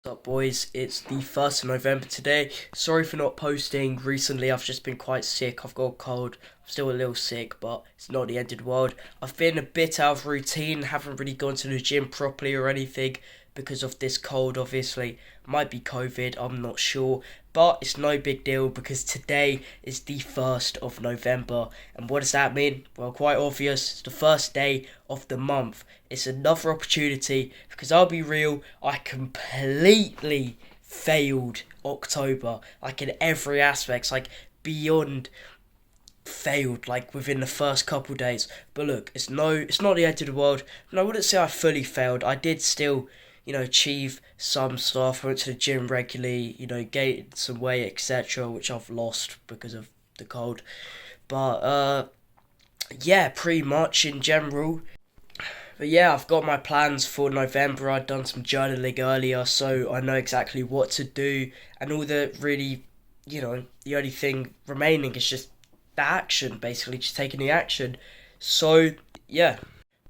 What's up, boys? It's the 1st of November today. Sorry for not posting recently. I've just been quite sick. I've got a cold. I'm still a little sick, but it's not the end of the world. I've been a bit out of routine, haven't really gone to the gym properly or anything because of this cold, obviously. Might be COVID, I'm not sure. But it's no big deal because today is the 1st of November. And what does that mean? Well, quite obvious. It's the first day of the month. It's another opportunity because I'll be real, I completely failed October. Like in every aspect, like beyond failed, like within the first couple days. But look, it's not the end of the world. And I wouldn't say I fully failed. I did still, achieve some stuff. I went to the gym regularly, gained some weight, etc., which I've lost because of the cold. But yeah, pretty much in general. But yeah, I've got my plans for November. I've done some journaling earlier, so I know exactly what to do. And all the really, the only thing remaining is just the action, basically, just taking the action. So, yeah.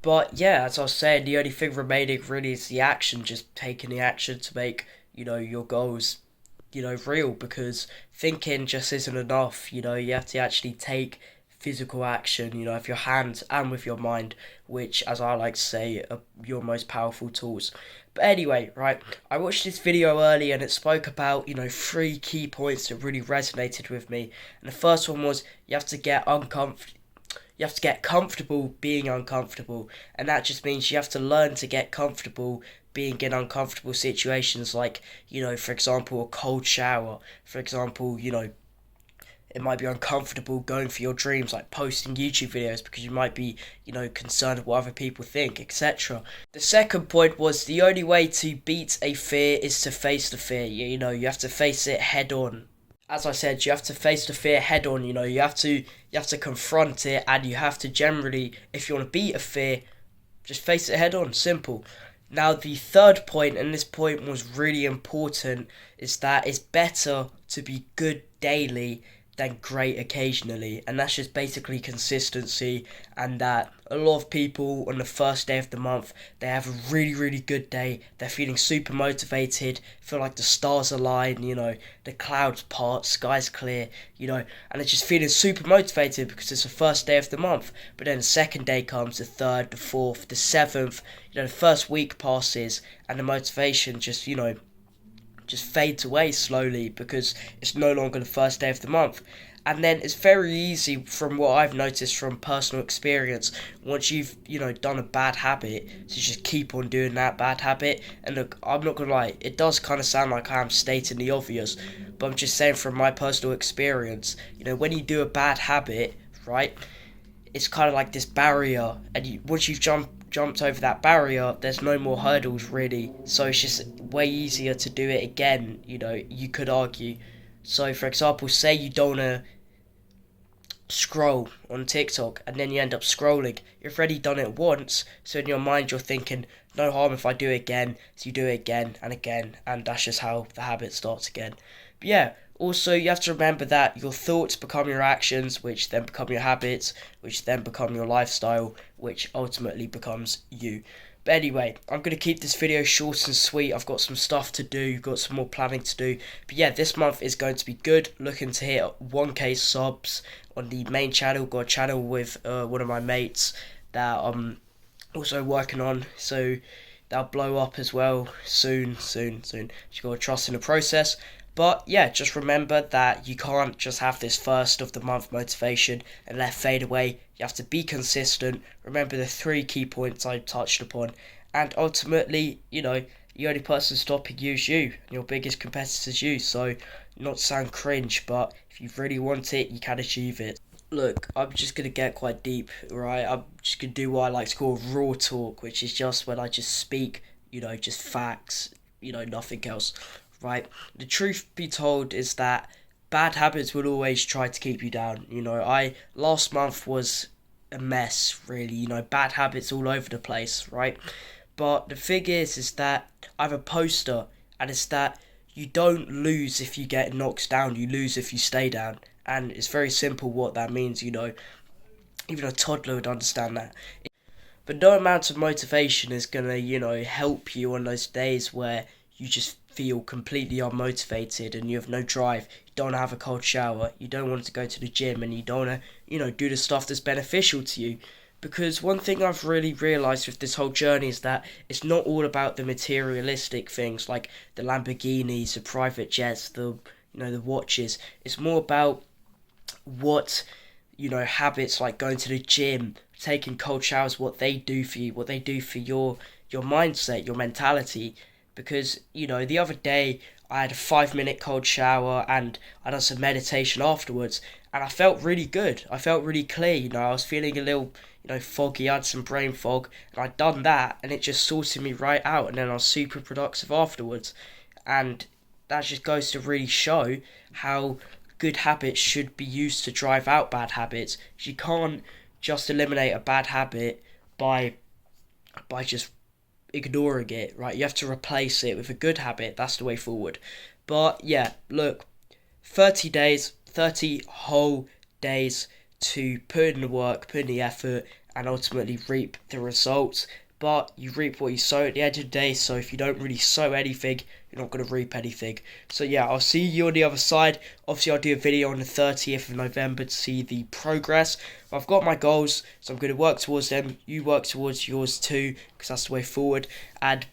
But yeah, as I was saying, the only thing remaining really is the action, just taking the action to make, your goals, real. Because thinking just isn't enough, you have to actually take physical action, with your hands and with your mind, which, as I like to say, are your most powerful tools. But anyway, right, I watched this video earlier and it spoke about, three key points that really resonated with me. And the first one was you have to get comfortable being uncomfortable, and that just means you have to learn to get comfortable being in uncomfortable situations, like, for example, a cold shower. For example, it might be uncomfortable going for your dreams, like posting YouTube videos, because you might be, concerned of what other people think, etc. The second point was the only way to beat a fear is to face the fear. You have to face it head on. As I said, you have to face the fear head on. You have to confront it, and you have to generally, if you want to beat a fear, just face it head on. Simple. Now, the third point, and this point was really important, is that it's better to be good daily than great occasionally. And that's just basically consistency, and that a lot of people on the first day of the month, they have a really, really good day. They're feeling super motivated, feel like the stars align, the clouds part, sky's clear, and they're just feeling super motivated because it's the first day of the month. But then the second day comes, the third, the fourth, the seventh, the first week passes, and the motivation just fades away slowly because it's no longer the first day of the month. And then it's very easy, from what I've noticed from personal experience, once you've, done a bad habit, to just keep on doing that bad habit. And look, I'm not gonna lie, it does kind of sound like I'm stating the obvious, but I'm just saying from my personal experience, when you do a bad habit, right, it's kind of like this barrier, and once you've jumped over that barrier, there's no more hurdles really. So it's just way easier to do it again. You could argue. So, for example, say you don't wanna scroll on TikTok, and then you end up scrolling. You've already done it once, so in your mind you're thinking, no harm if I do it again. So you do it again and again, and that's just how the habit starts again. But yeah, also you have to remember that your thoughts become your actions, which then become your habits, which then become your lifestyle, which ultimately becomes you. But anyway, I'm going to keep this video short and sweet. I've got some stuff to do, got some more planning to do. But yeah, this month is going to be good. Looking to hit 1k subs on the main channel. Got a channel with one of my mates that I'm also working on. So that'll blow up as well soon. You got to trust in the process. But yeah, just remember that you can't just have this first of the month motivation and let it fade away. You have to be consistent. Remember the three key points I touched upon. And ultimately, the only person stopping you is you. And your biggest competitor is you. So, not to sound cringe, but if you really want it, you can achieve it. Look, I'm just going to get quite deep, right? I'm just going to do what I like to call raw talk, which is just when I just speak, just facts, nothing else. Right, the truth be told is that bad habits will always try to keep you down. I last month was a mess, really. Bad habits all over the place, right? But the thing is that I have a poster, and it's that you don't lose if you get knocked down. You lose if you stay down, and it's very simple what that means. Even a toddler would understand that. But no amount of motivation is gonna, help you on those days where you just feel completely unmotivated and you have no drive, you don't have a cold shower, you don't want to go to the gym, and you don't want to, do the stuff that's beneficial to you. Because one thing I've really realised with this whole journey is that it's not all about the materialistic things like the Lamborghinis, the private jets, the watches. It's more about what, habits like going to the gym, taking cold showers, what they do for you, what they do for your mindset, your mentality. Because, the other day I had a 5 minute cold shower and I done some meditation afterwards, and I felt really good. I felt really clear, I was feeling a little, foggy, I had some brain fog, and I'd done that and it just sorted me right out, and then I was super productive afterwards. And that just goes to really show how good habits should be used to drive out bad habits. You can't just eliminate a bad habit by just ignoring it, right? You have to replace it with a good habit. That's the way forward. But yeah, look, 30 days, 30 whole days to put in the work, put in the effort, and ultimately reap the results. But you reap what you sow at the end of the day, so if you don't really sow anything, you're not going to reap anything. So yeah, I'll see you on the other side. Obviously, I'll do a video on the 30th of November to see the progress. I've got my goals, so I'm going to work towards them. You work towards yours too, because that's the way forward. And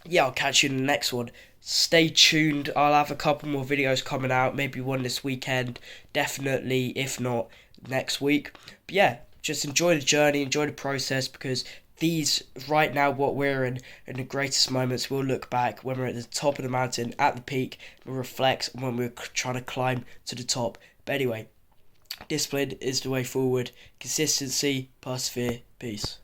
yeah, I'll catch you in the next one. Stay tuned. I'll have a couple more videos coming out, maybe one this weekend, definitely, if not next week. But yeah, just enjoy the journey, enjoy the process, because these, right now, what we're in the greatest moments, we'll look back when we're at the top of the mountain, at the peak, we'll reflect when we're trying to climb to the top. But anyway, discipline is the way forward. Consistency, persevere, peace.